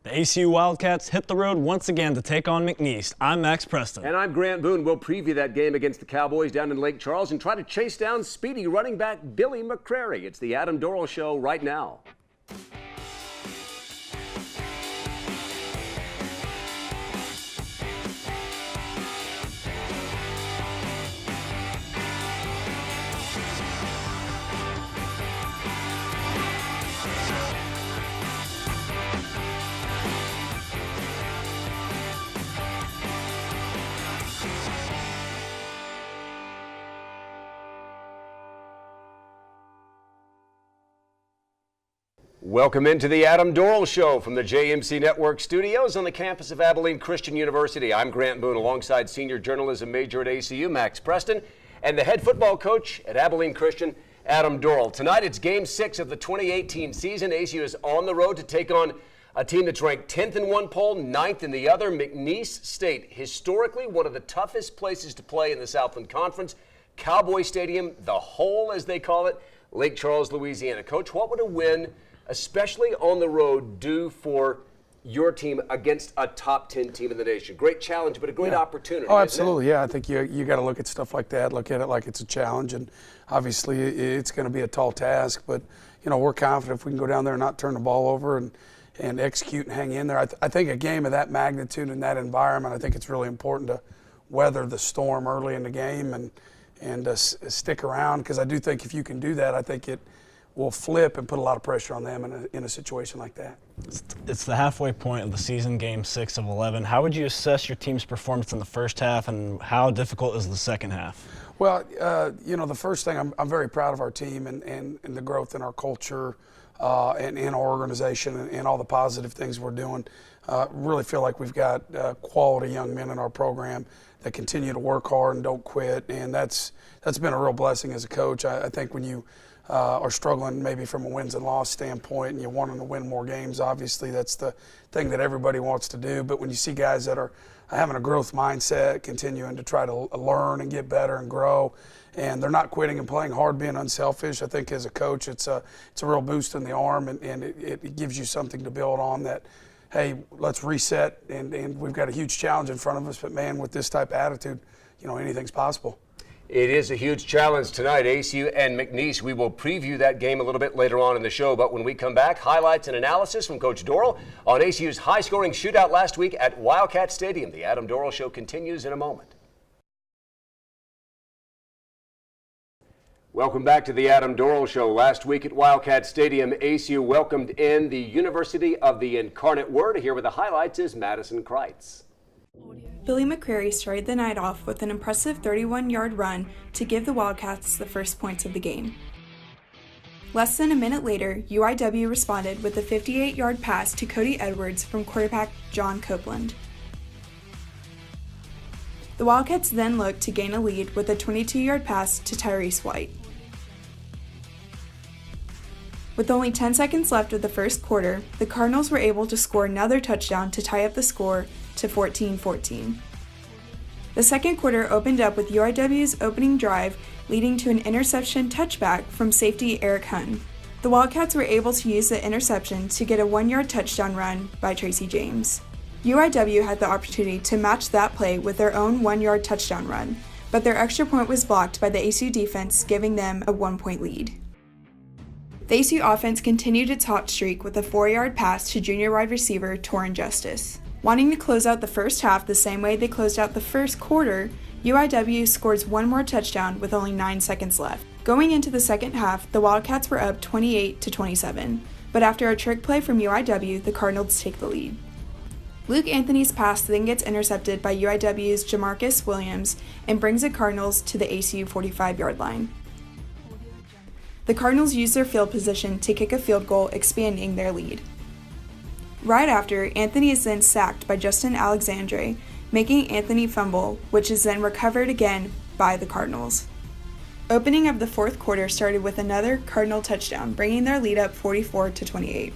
The ACU Wildcats hit the road once again to take on McNeese. I'm Max Preston. And I'm Grant Boone. We'll preview that game against the Cowboys down in Lake Charles and try to chase down speedy running back Billy McCrary. It's the Adam Dorrel Show right now. Welcome into the Adam Dorrel Show from the JMC Network studios on the campus of Abilene Christian University. I'm Grant Boone alongside senior journalism major at ACU, Max Preston, and the head football coach at Abilene Christian, Adam Dorrel. Tonight it's Game 6 of the 2018 season. ACU is on the road to take on a team that's ranked 10th in one poll, 9th in the other, McNeese State. Historically, one of the toughest places to play in the Southland Conference. Cowboy Stadium, the hole as they call it, Lake Charles, Louisiana. Coach, what would a win, especially on the road, do for your team against a top 10 team in the nation? Great challenge, but a great opportunity. Oh, absolutely. Yeah, I think you got to look at stuff like that, look at it like it's a challenge, and obviously it's going to be a tall task, but we're confident if we can go down there and not turn the ball over and execute and hang in there. I think a game of that magnitude and that environment, I think it's really important to weather the storm early in the game and stick around, because I do think if you can do that, I think it will flip and put a lot of pressure on them in a situation like that. It's the halfway point of the season, Game 6 of 11. How would you assess your team's performance in the first half, and how difficult is the second half? Well, the first thing, I'm very proud of our team and the growth in our culture and in our organization and all the positive things we're doing. Really feel like we've got quality young men in our program that continue to work hard and don't quit, and that's been a real blessing as a coach. I think when you are struggling maybe from a wins and loss standpoint and you want them to win more games, obviously that's the thing that everybody wants to do. But when you see guys that are having a growth mindset, continuing to try to learn and get better and grow, and they're not quitting and playing hard, being unselfish, I think as a coach it's a real boost in the arm, and it gives you something to build on that, hey, let's reset, and we've got a huge challenge in front of us, but man, with this type of attitude, anything's possible. It is a huge challenge tonight, ACU and McNeese. We will preview that game a little bit later on in the show, but when we come back, highlights and analysis from Coach Dorrel on ACU's high-scoring shootout last week at Wildcat Stadium. The Adam Dorrel Show continues in a moment. Welcome back to the Adam Dorrel Show. Last week at Wildcat Stadium, ACU welcomed in the University of the Incarnate Word. Here with the highlights is Madison Kreitz. Billy McCrary started the night off with an impressive 31-yard run to give the Wildcats the first points of the game. Less than a minute later, UIW responded with a 58-yard pass to Cody Edwards from quarterback John Copeland. The Wildcats then looked to gain a lead with a 22-yard pass to Tyrese White. With only 10 seconds left of the first quarter, the Cardinals were able to score another touchdown to tie up the score to 14-14. The second quarter opened up with UIW's opening drive, leading to an interception touchback from safety Eric Hunn. The Wildcats were able to use the interception to get a 1-yard touchdown run by Tracy James. UIW had the opportunity to match that play with their own 1-yard touchdown run, but their extra point was blocked by the ACU defense, giving them a 1-point lead. The ACU offense continued its hot streak with a 4-yard pass to junior wide receiver Torrin Justice. Wanting to close out the first half the same way they closed out the first quarter, UIW scores one more touchdown with only 9 seconds left. Going into the second half, the Wildcats were up 28-27, but after a trick play from UIW, the Cardinals take the lead. Luke Anthony's pass then gets intercepted by UIW's Jamarcus Williams and brings the Cardinals to the ACU 45-yard line. The Cardinals use their field position to kick a field goal, expanding their lead. Right after, Anthony is then sacked by Justin Alexandre, making Anthony fumble, which is then recovered again by the Cardinals. Opening of the fourth quarter started with another Cardinal touchdown, bringing their lead up 44-28.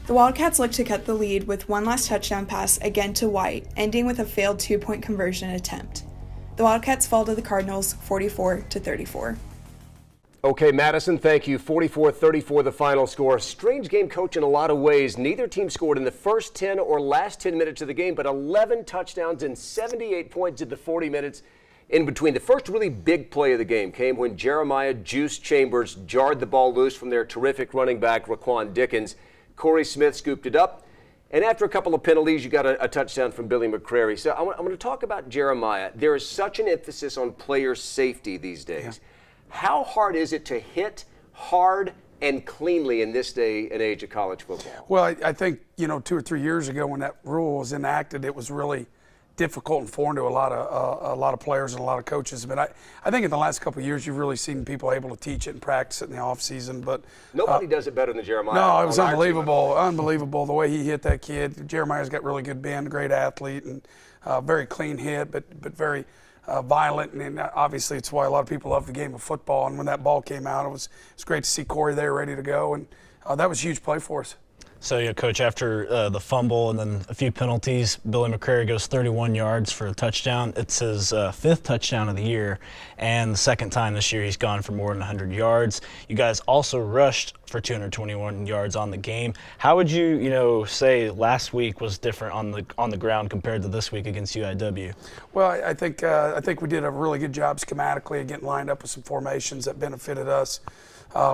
The Wildcats looked to cut the lead with one last touchdown pass again to White, ending with a failed 2-point conversion attempt. The Wildcats fall to the Cardinals 44-34. Okay, Madison, thank you. 44-34 the final score. Strange game, Coach, in a lot of ways. Neither team scored in the first 10 or last 10 minutes of the game, but 11 touchdowns and 78 points in the 40 minutes in between. The first really big play of the game came when Jeremiah Juice Chambers jarred the ball loose from their terrific running back, Raquan Dickens. Corey Smith scooped it up. And after a couple of penalties, you got a touchdown from Billy McCrary. So I'm going to talk about Jeremiah. There is such an emphasis on player safety these days. Yeah. How hard is it to hit hard and cleanly in this day and age of college football? Well, I think, 2 or 3 years ago when that rule was enacted, it was really difficult and foreign to a lot of players and a lot of coaches. But I think in the last couple of years, you've really seen people able to teach it and practice it in the off season. But nobody does it better than Jeremiah. No, it was unbelievable the way he hit that kid. Jeremiah's got really good bend, great athlete, and very clean hit, but very violent. And obviously, it's why a lot of people love the game of football. And when that ball came out, it was great to see Corey there ready to go, and that was a huge play for us. So, Coach, after the fumble and then a few penalties, Billy McCrary goes 31 yards for a touchdown. It's his fifth touchdown of the year, and the second time this year he's gone for more than 100 yards. You guys also rushed for 221 yards on the game. How would you, say last week was different on the ground compared to this week against UIW? Well, I think we did a really good job schematically of getting lined up with some formations that benefited us.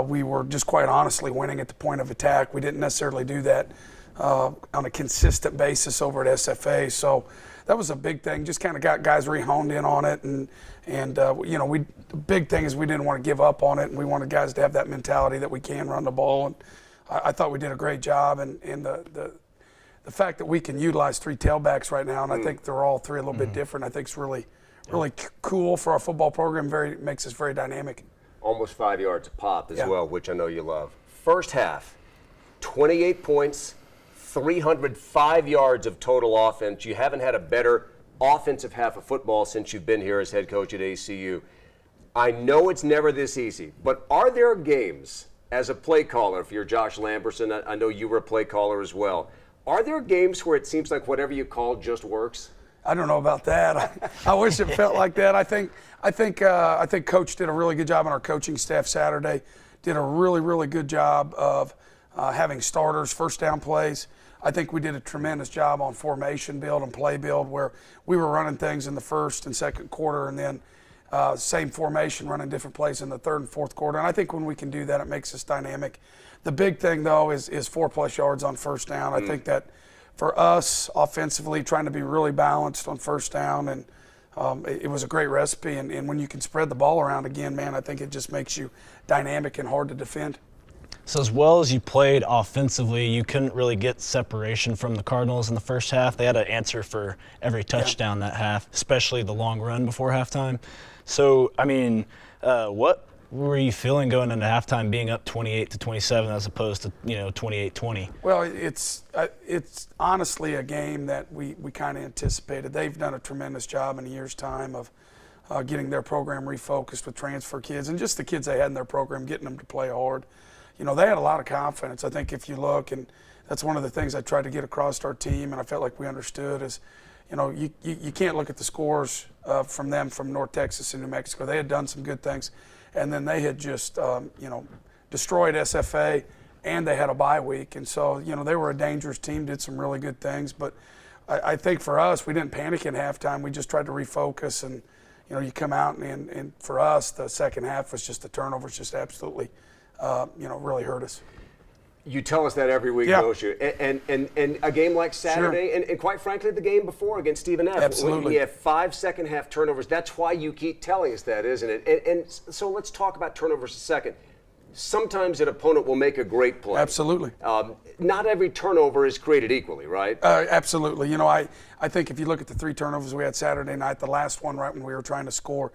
We were just quite honestly winning at the point of attack. We didn't necessarily do that on a consistent basis over at SFA. So that was a big thing. Just kind of got guys re-honed in on it. And the big thing is we didn't want to give up on it. And we wanted guys to have that mentality that we can run the ball. And I thought we did a great job. And the fact that we can utilize 3 tailbacks right now, and I think they're all 3 a little bit different, I think is really cool for our football program. Makes us very dynamic. Almost 5 yards a pop as well, which I know you love. First half, 28 points, 305 yards of total offense. You haven't had a better offensive half of football since you've been here as head coach at ACU. I know it's never this easy, but are there games as a play caller, if you're Josh Lamberson, I know you were a play caller as well, are there games where it seems like whatever you call just works? I don't know about that. I wish it felt like that. I think Coach did a really good job on our coaching staff Saturday. Did a really, really good job of having starters, first down plays. I think we did a tremendous job on formation build and play build where we were running things in the first and second quarter and then same formation, running different plays in the third and fourth quarter. And I think when we can do that, it makes us dynamic. The big thing, though, is 4+ yards on first down. I think that for us, offensively, trying to be really balanced on first down, and it was a great recipe. And when you can spread the ball around again, man, I think it just makes you dynamic and hard to defend. So as well as you played offensively, you couldn't really get separation from the Cardinals in the first half. They had to answer for every touchdown that half, especially the long run before halftime. So, what were you feeling going into halftime being up 28-27 as opposed to 28-20? Well, it's honestly a game that we kind of anticipated. They've done a tremendous job in a year's time of getting their program refocused with transfer kids and just the kids they had in their program, getting them to play hard. They had a lot of confidence. I think if you look, and that's one of the things I tried to get across to our team, and I felt like we understood is, you can't look at the scores from them from North Texas and New Mexico. They had done some good things. And then they had just, destroyed SFA, and they had a bye week. And so, they were a dangerous team, did some really good things. But I think for us, we didn't panic in halftime. We just tried to refocus. And, you come out, and for us, the second half was just the turnovers just absolutely, really hurt us. You tell us that every week, don't you? And a game like Saturday, and quite frankly, the game before against Stephen F. Absolutely. When you have 5 second-half turnovers, that's why you keep telling us that, isn't it? And so let's talk about turnovers a second. Sometimes an opponent will make a great play. Absolutely. Not every turnover is created equally, right? Absolutely. I think if you look at the 3 turnovers we had Saturday night, the last one right when we were trying to score,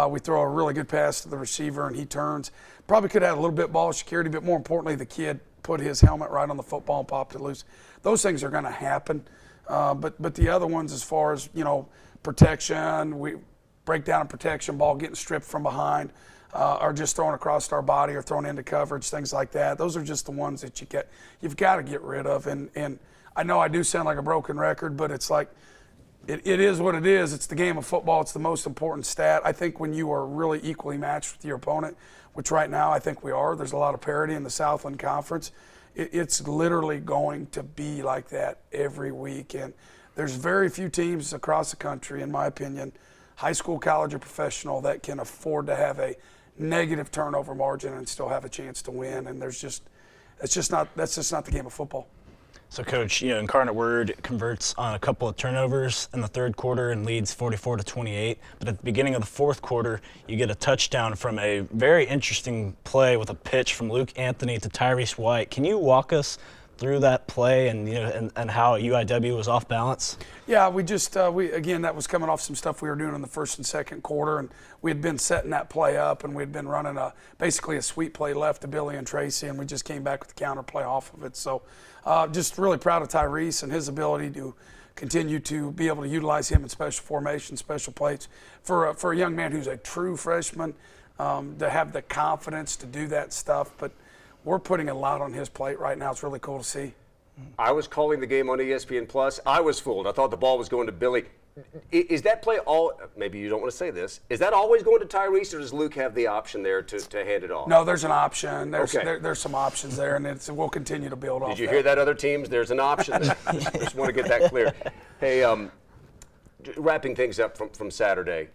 we throw a really good pass to the receiver, and he turns. Probably could have had a little bit ball security, but more importantly, the kid put his helmet right on the football and popped it loose. Those things are going to happen. But the other ones, as far as, protection, we break down in protection, ball getting stripped from behind, or just thrown across our body or thrown into coverage, things like that. Those are just the ones that you've got to get rid of. And I know I do sound like a broken record, but it's like It is what it is. It's the game of football. It's the most important stat. I think when you are really equally matched with your opponent, which right now I think we are, there's a lot of parity in the Southland Conference. It's literally going to be like that every week. And there's very few teams across the country, in my opinion, high school, college, or professional, that can afford to have a negative turnover margin and still have a chance to win. And that's just not the game of football. So, Coach, Incarnate Word converts on a couple of turnovers in the third quarter and leads 44-28. But at the beginning of the fourth quarter, you get a touchdown from a very interesting play with a pitch from Luke Anthony to Tyrese White. Can you walk us through that play and and how UIW was off balance? Yeah, again, that was coming off some stuff we were doing in the first and second quarter, and we had been setting that play up, and we had been running basically a sweep play left to Billy and Tracy, and we just came back with the counter play off of it. So just really proud of Tyrese and his ability to continue to be able to utilize him in special formation, special plays. For a young man who's a true freshman, to have the confidence to do that stuff, but we're putting a lot on his plate right now. It's really cool to see. I was calling the game on ESPN Plus. I was fooled. I thought the ball was going to Billy. Is that play maybe you don't want to say this, is that always going to Tyrese, or does Luke have the option there to hand it off? No, there's an option. Okay. There's some options there, and we'll continue to build off that. Did you hear that, other teams? There's an option there. Just want to get that clear. Hey, wrapping things up from Saturday,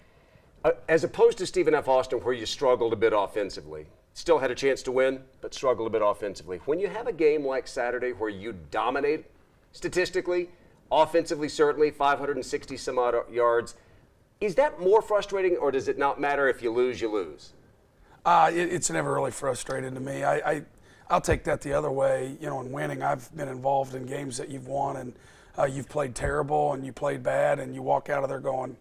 as opposed to Stephen F. Austin, where you struggled a bit offensively, still had a chance to win, but struggled a bit offensively. When you have a game like Saturday where you dominate statistically, offensively certainly, 560 some odd yards, is that more frustrating, or does it not matter if you lose, you lose? It's never really frustrating to me. I'll take that the other way. In winning, I've been involved in games that you've won and you've played terrible and you played bad, and you walk out of there going,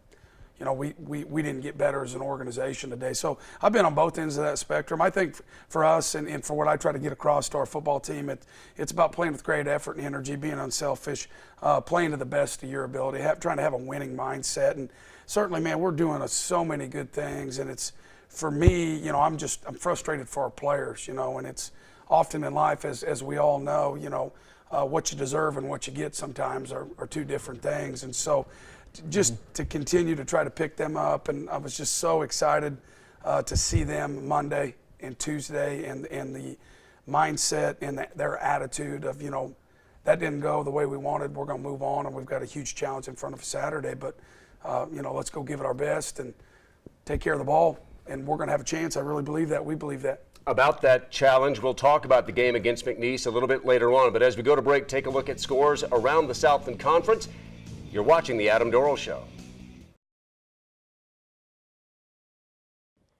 we didn't get better as an organization today. So I've been on both ends of that spectrum. I think for us and for what I try to get across to our football team, it's about playing with great effort and energy, being unselfish, playing to the best of your ability, trying to have a winning mindset. And certainly, man, we're doing so many good things. And it's, for me, I'm frustrated for our players, and it's often in life, as we all know, what you deserve and what you get sometimes are two different things. And so just to continue to try to pick them up, and I was just so excited to see them Monday and Tuesday, and the mindset and their attitude of, that didn't go the way we wanted, we're going to move on, and we've got a huge challenge in front of us Saturday, but let's go give it our best and take care of the ball, and we're going to have a chance. I really believe that. We believe that. About that challenge, we'll talk about the game against McNeese a little bit later on, but as we go to break, take a look at scores around the Southland Conference. You're watching The Adam Dorrel Show.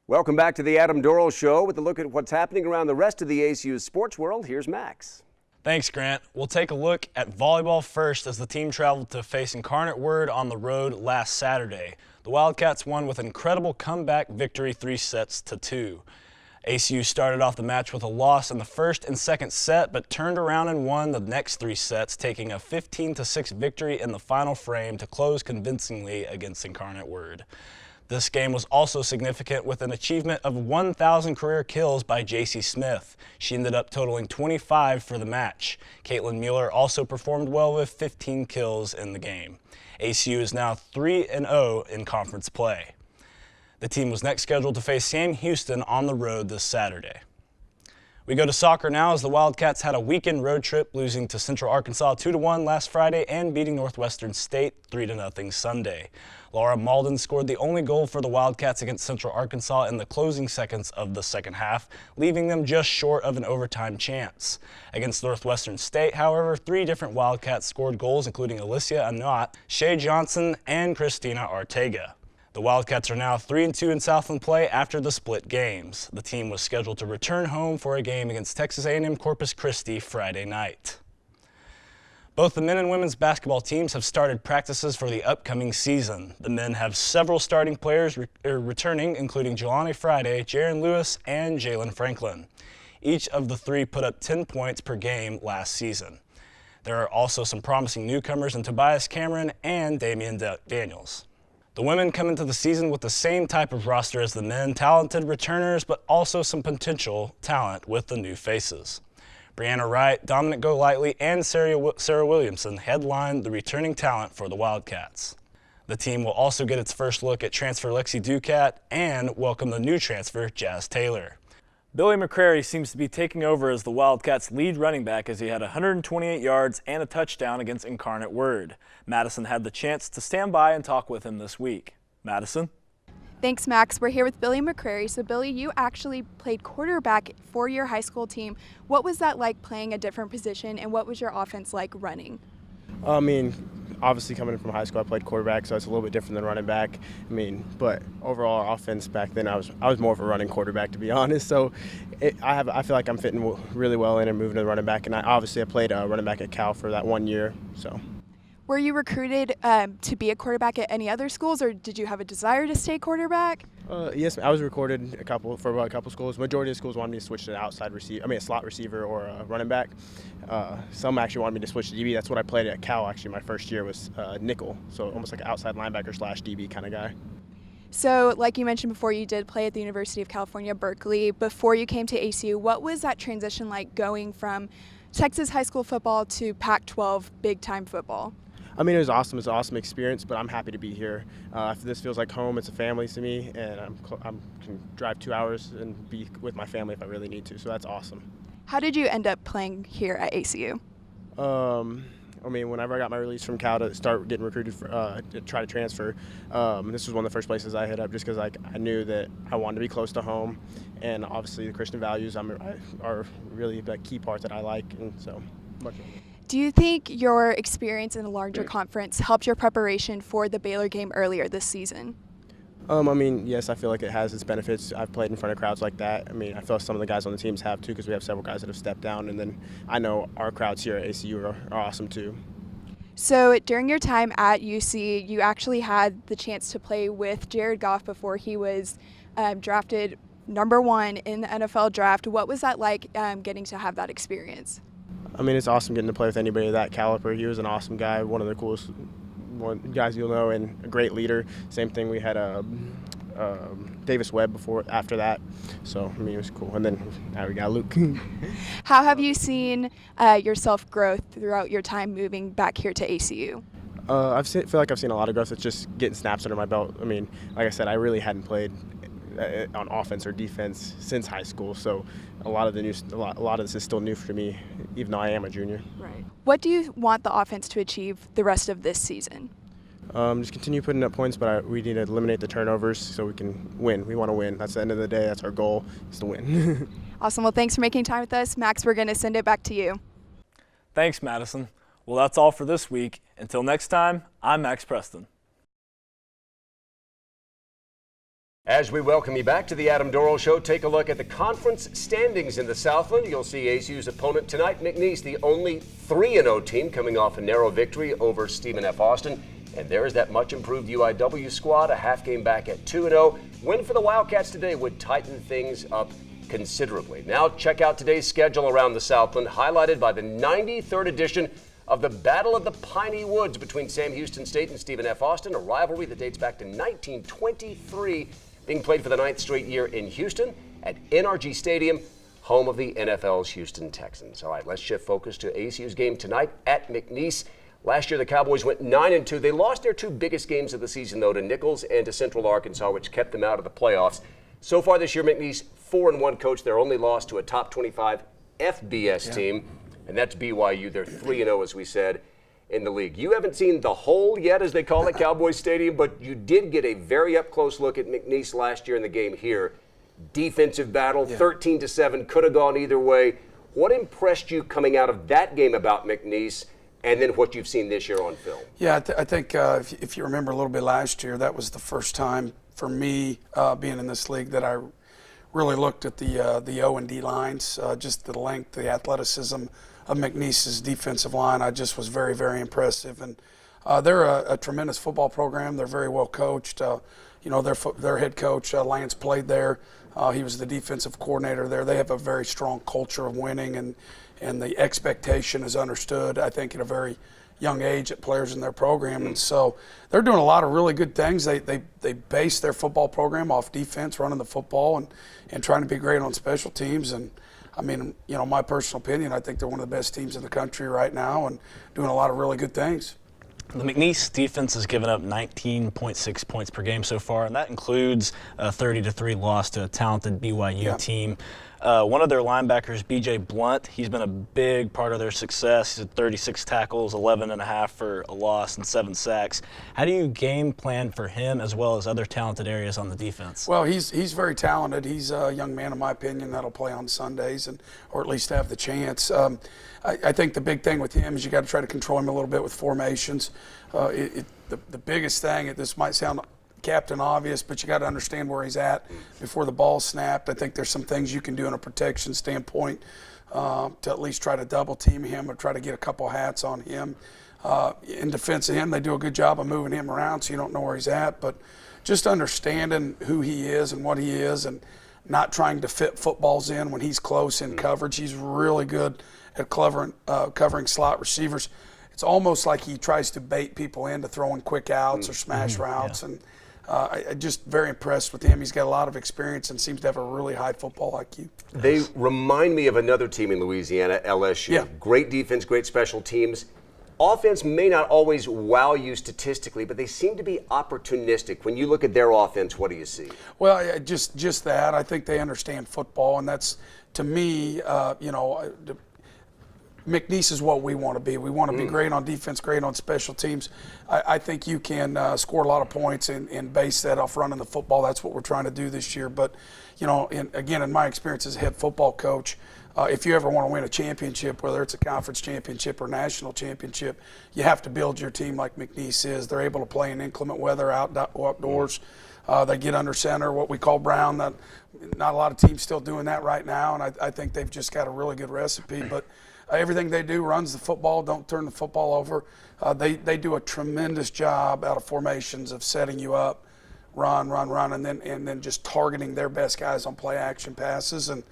Welcome back to The Adam Dorrel Show with a look at what's happening around the rest of the ASU sports world. Here's Max. Thanks, Grant. We'll take a look at volleyball first as the team traveled to face Incarnate Word on the road last Saturday. The Wildcats won with an incredible comeback victory 3-2. ASU started off the match with a loss in the first and second set, but turned around and won the next 3 sets, taking a 15-6 victory in the final frame to close convincingly against Incarnate Word. This game was also significant with an achievement of 1,000 career kills by J.C. Smith. She ended up totaling 25 for the match. Caitlin Mueller also performed well with 15 kills in the game. ASU is now 3-0 in conference play. The team was next scheduled to face Sam Houston on the road this Saturday. We go to soccer now as the Wildcats had a weekend road trip, losing to Central Arkansas 2-1 last Friday and beating Northwestern State 3-0 Sunday. Laura Malden scored the only goal for the Wildcats against Central Arkansas in the closing seconds of the second half, leaving them just short of an overtime chance. Against Northwestern State, however, 3 different Wildcats scored goals, including Alicia Anot, Shay Johnson, and Christina Artega. The Wildcats are now 3-2 in Southland play after the split games. The team was scheduled to return home for a game against Texas A&M Corpus Christi Friday night. Both the men and women's basketball teams have started practices for the upcoming season. The men have several starting players returning, including Jelani Friday, Jaron Lewis, and Jalen Franklin. Each of the 3 put up 10 points per game last season. There are also some promising newcomers in Tobias Cameron and Damian Daniels. The women come into the season with the same type of roster as the men, talented returners, but also some potential talent with the new faces. Brianna Wright, Dominic Golightly, and Sarah Williamson headline the returning talent for the Wildcats. The team will also get its first look at transfer Lexi Ducat and welcome the new transfer, Jazz Taylor. Billy McCrary seems to be taking over as the Wildcats' lead running back as he had 128 yards and a touchdown against Incarnate Word. Madison had the chance to stand by and talk with him this week. Madison? Thanks, Max. We're here with Billy McCrary. So, Billy, you actually played quarterback for your high school team. What was that like playing a different position, and what was your offense like running? I mean, obviously coming in from high school, I played quarterback, so it's a little bit different than running back. But overall, our offense back then, I was more of a running quarterback, to be honest. So I feel like I'm fitting really well in and moving to the running back. And I played running back at Cal for that 1 year. So. Were you recruited to be a quarterback at any other schools, or did you have a desire to stay quarterback? Yes, I was recruited for about a couple schools. Majority of schools wanted me to switch to a slot receiver or a running back. Some actually wanted me to switch to DB. That's what I played at Cal. Actually, my first year was nickel, so almost like an outside linebacker / DB kind of guy. So, like you mentioned before, you did play at the University of California, Berkeley. Before you came to ACU, what was that transition like going from Texas high school football to Pac-12 big-time football? I mean, it was awesome. It's an awesome experience, but I'm happy to be here. This feels like home. It's a family to me, and I can drive 2 hours and be with my family if I really need to, so that's awesome. How did you end up playing here at ACU? I mean, whenever I got my release from Cal to start getting recruited to try to transfer, this was one of the first places I hit up just because I knew that I wanted to be close to home, and obviously the Christian values are really the key part that I like, and so much. Do you think your experience in a larger conference helped your preparation for the Baylor game earlier this season? I mean, yes, I feel like it has its benefits. I've played in front of crowds like that. I mean, I feel some of the guys on the teams have too, because we have several guys that have stepped down, and then I know our crowds here at ACU are awesome too. So during your time at UC, you actually had the chance to play with Jared Goff before he was drafted #1 in the NFL draft. What was that like getting to have that experience? I mean, it's awesome getting to play with anybody of that caliber. He was an awesome guy, one of the coolest guys you'll know, and a great leader. Same thing, we had Davis Webb after that. So, I mean, it was cool. And then now we got Luke. How have you seen yourself grow throughout your time moving back here to ACU? Feel like I've seen a lot of growth. It's just getting snaps under my belt. I mean, like I said, I really hadn't played on offense or defense since high school, so a lot of this is still new for me, even though I am a junior. Right. What do you want the offense to achieve the rest of this season? Just continue putting up points, but we need to eliminate the turnovers so we can win. We want to win. That's the end of the day. That's our goal, is to win. Awesome. Well, thanks for making time with us. Max, we're going to send it back to you. Thanks, Madison. Well, that's all for this week. Until next time, I'm Max Preston. As we welcome you back to the Adam Dorrel Show, take a look at the conference standings in the Southland. You'll see ACU's opponent tonight, McNeese, the only 3-0 team coming off a narrow victory over Stephen F. Austin. And there's that much improved UIW squad, a half game back at 2-0. Win for the Wildcats today would tighten things up considerably. Now check out today's schedule around the Southland, highlighted by the 93rd edition of the Battle of the Piney Woods between Sam Houston State and Stephen F. Austin, a rivalry that dates back to 1923. Being played for the 9th straight year in Houston at NRG Stadium, home of the NFL's Houston Texans. All right, let's shift focus to ACU's game tonight at McNeese. Last year, the Cowboys went 9-2. They lost their 2 biggest games of the season, though, to Nichols and to Central Arkansas, which kept them out of the playoffs. So far this year, McNeese 4-1 coach. Their only loss to a top 25 FBS team, and that's BYU. They're 3-0, as we said, in the league. You haven't seen the hole yet, as they call it, Cowboys Stadium, but you did get a very up-close look at McNeese last year in the game here. Defensive battle, 13-7, could have gone either way. What impressed you coming out of that game about McNeese, and then what you've seen this year on film? Yeah, I think if you remember a little bit last year, that was the first time for me being in this league that I really looked at the O&D lines, just the length, the athleticism of McNeese's defensive line. I just was very, very impressive. And they're a tremendous football program. They're very well coached. Their head coach, Lance, played there. He was the defensive coordinator there. They have a very strong culture of winning, and the expectation is understood, I think, at a very young age at players in their program. And so they're doing a lot of really good things. They base their football program off defense, running the football, and trying to be great on special teams. And I mean, my personal opinion, I think they're one of the best teams in the country right now and doing a lot of really good things. The McNeese defense has given up 19.6 points per game so far, and that includes a 30-3 loss to a talented BYU team. One of their linebackers, B.J. Blunt, he's been a big part of their success. He's had 36 tackles, 11.5 for a loss, and 7 sacks. How do you game plan for him as well as other talented areas on the defense? Well, he's very talented. He's a young man, in my opinion, that'll play on Sundays or at least have the chance. I think the big thing with him is you got to try to control him a little bit with formations. The biggest thing, this might sound captain obvious, but you got to understand where he's at before the ball snapped. I think there's some things you can do in a protection standpoint to at least try to double team him or try to get a couple hats on him. In defense of him, they do a good job of moving him around so you don't know where he's at, but just understanding who he is and what he is and not trying to fit footballs in when he's close in coverage. He's really good at covering slot receivers. It's almost like he tries to bait people into throwing quick outs or smash routes, and I'm just very impressed with him. He's got a lot of experience and seems to have a really high football IQ. They remind me of another team in Louisiana, LSU. Yeah. Great defense, great special teams. Offense may not always wow you statistically, but they seem to be opportunistic. When you look at their offense, what do you see? Well, just that. I think they understand football, and that's, to me, McNeese is what we want to be. We want to be great on defense, great on special teams. I think you can score a lot of points and base that off running the football. That's what we're trying to do this year. But, in my experience as a head football coach, if you ever want to win a championship, whether it's a conference championship or national championship, you have to build your team like McNeese is. They're able to play in inclement weather outdoors. They get under center, what we call brown. Not a lot of teams still doing that right now, and I think they've just got a really good recipe. But everything they do runs the football, don't turn the football over. They do a tremendous job out of formations of setting you up, run, and then just targeting their best guys on play action passes. And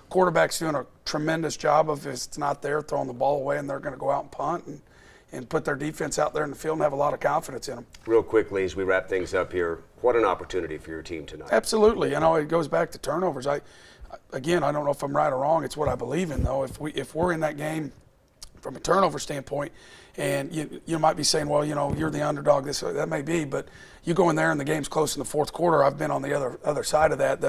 quarterback's doing a tremendous job of, if it's not there, throwing the ball away, and they're going to go out and punt and put their defense out there in the field and have a lot of confidence in them. Real quickly, as we wrap things up here, what an opportunity for your team tonight. Absolutely. It goes back to turnovers. I don't know if I'm right or wrong. It's what I believe in, though. If we're in that game from a turnover standpoint, and you might be saying, well, you're the underdog. That may be, but you go in there and the game's close in the fourth quarter. I've been on the other side of that.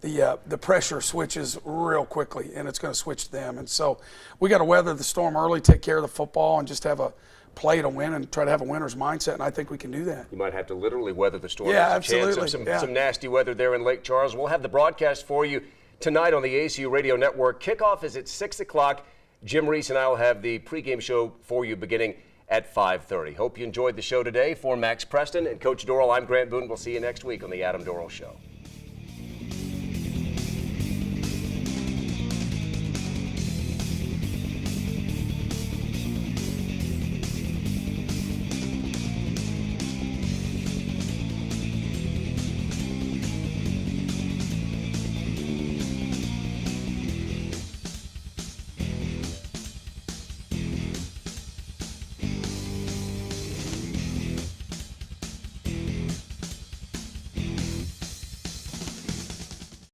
The pressure switches real quickly, and it's going to switch to them. And so we got to weather the storm early, take care of the football, and just have a play to win and try to have a winner's mindset. And I think we can do that. You might have to literally weather the storm. Yeah, There's a absolutely. chance of some nasty weather there in Lake Charles. We'll have the broadcast for you tonight on the ACU Radio Network. Kickoff is at 6 o'clock. Jim Reese and I will have the pregame show for you beginning at 5:30. Hope you enjoyed the show today. For Max Preston and Coach Dorrel, I'm Grant Boone. We'll see you next week on the Adam Dorrel Show.